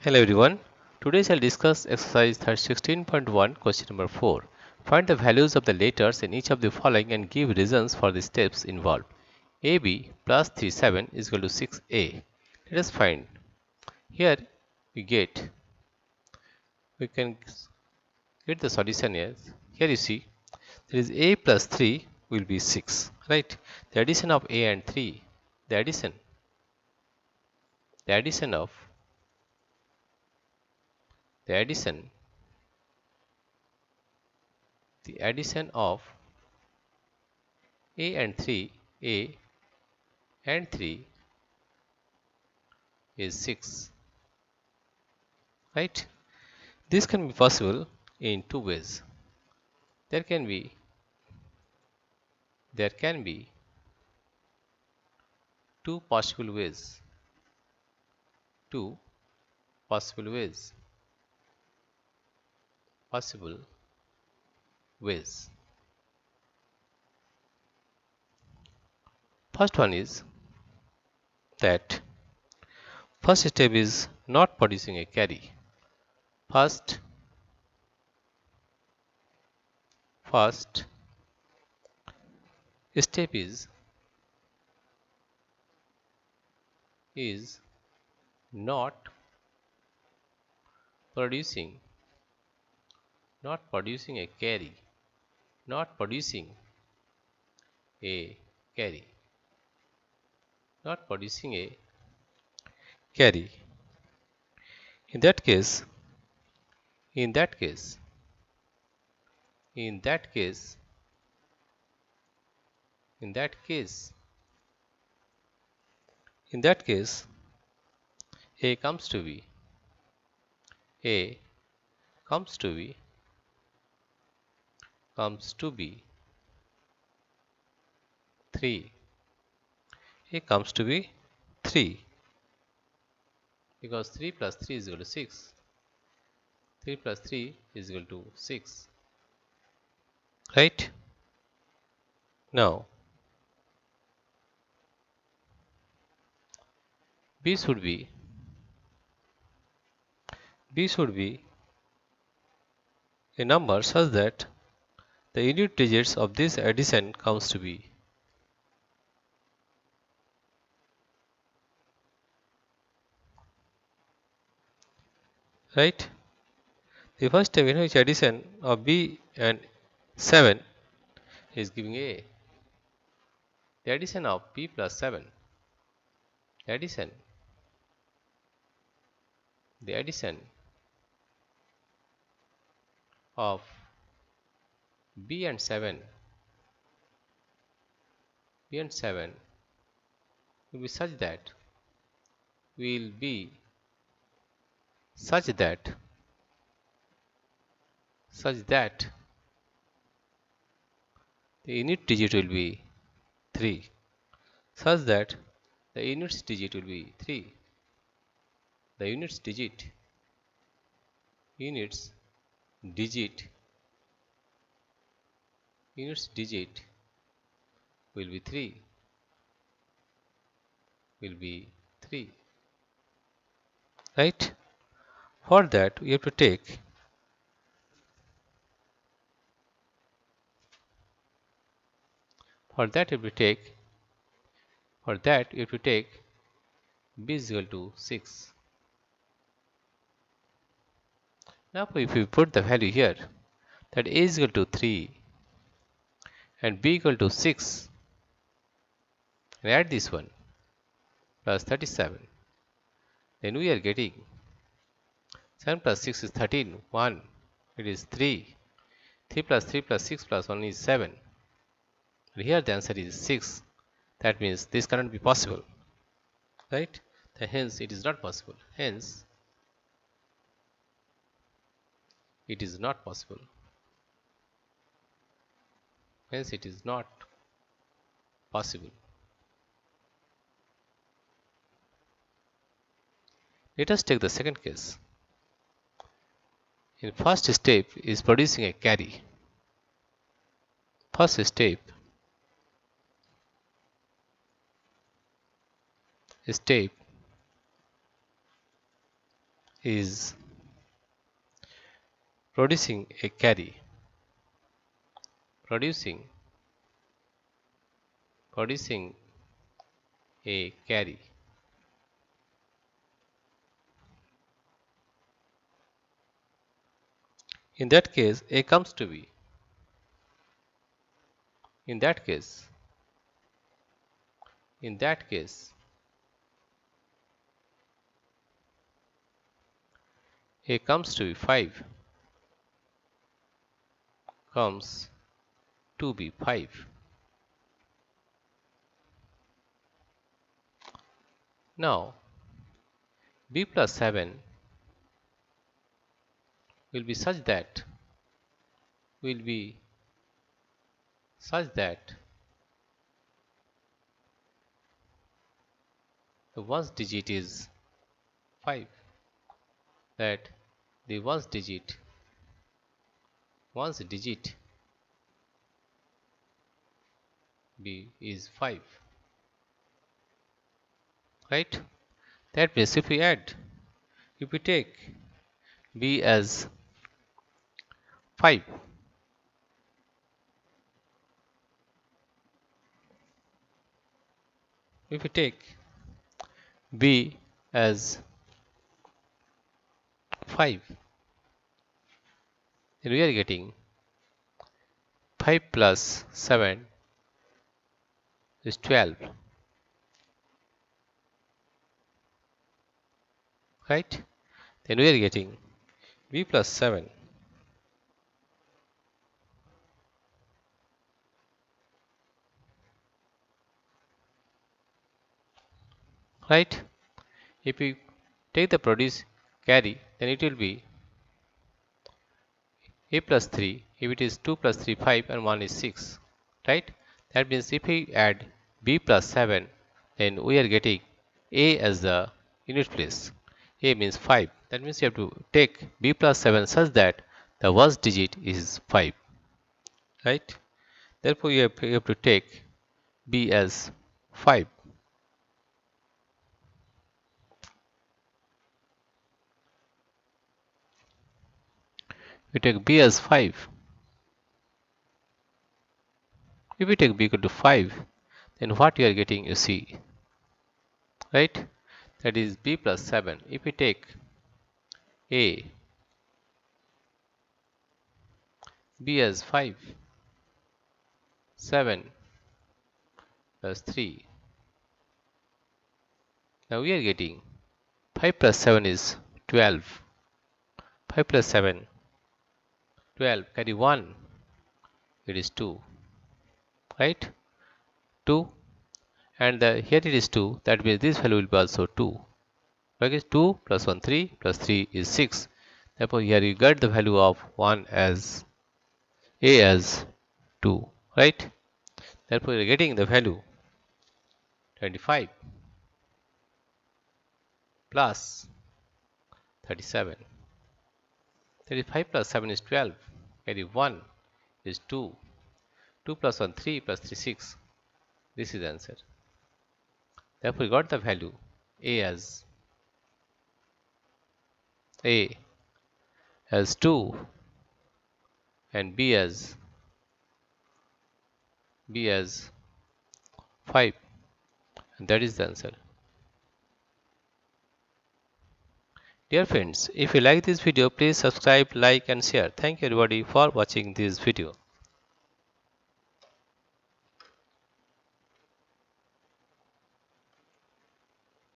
Hello everyone. Today I'll discuss exercise 16.1 question number 4. Find the values of the letters in each of the following and give reasons for the steps involved. AB plus 37 is equal to 6A. Let us find. Here we can get the solution here. Here you see there is A plus 3 will be 6, right? The addition of A and 3, the addition the addition of the addition the addition of A and 3 A and 3 is 6, right? This can be possible in two ways. There can be two possible ways. Two possible ways. Possible ways. First one is that first step is not producing a carry. First step is not producing a carry. Not producing a carry. Not producing a carry. In that case, in that case, in that case, in that case, in that case, A comes to be A comes to be 3. A comes to be 3 because 3 plus 3 is equal to 6. 3 plus 3 is equal to 6, right? Now B should be a number such that the unit digits of this addition comes to be right. The first step in which addition of B and 7 is giving A. The addition of B plus 7, the addition of B and 7 will be such that the unit digit will be 3, such that the units digit will be 3. The units digit will be 3, right? For that we have to take B is equal to 6. Now if we put the value here, that A is equal to 3 and B equal to 6, and add this one plus 37, then we are getting 7 plus 6 is 13, 1, it is 3, 3 plus 3 plus 6 plus 1 is 7, and here the answer is 6. That means this cannot be possible, right? Hence it is not possible. Hence it is not possible. Hence it is not possible. Let us take the second case. In first step is producing a carry. First step is producing a carry. Producing a carry. In that case, A comes to be. In that case, A comes to be 5. Comes to be 5. Now, B plus 7 will be such that the ones digit is 5, that the ones digit B is 5, right? That means if we take B as 5, if we take B as 5, then we are getting 5 plus 7 is 12, right? Then we are getting B plus 7 right? If we take the produce carry, then it will be A plus 3. If it is 2 plus 3, 5 and 1 is 6, right? That means if we add B plus 7, then we are getting A as the unit place. A means 5. That means you have to take B plus 7 such that the worst digit is 5, right? Therefore, you have to take B as 5. We take B as 5. If we take B equal to 5, then what you are getting, you see, right? That is B plus 7. If we take A, B as 5, 7 plus 3. Now we are getting 5 plus 7 is 12. 5 plus 7, 12. Carry 1, it is 2, right? 2. And here it is 2. That means this value will be also 2. Okay, 2 plus 1, 3 plus 3 is 6. Therefore, here you get the value of 1 as A as 2, right? Therefore, you are getting the value 25 plus 37. 35 plus 7 is 12. Carry 1 is 2. 2 plus 1, 3 plus 3, 6. This is the answer. Therefore, we got the value A as 2 and B as 5, and that is the answer. Dear friends, if you like this video, please subscribe, like and share. Thank you everybody for watching this video.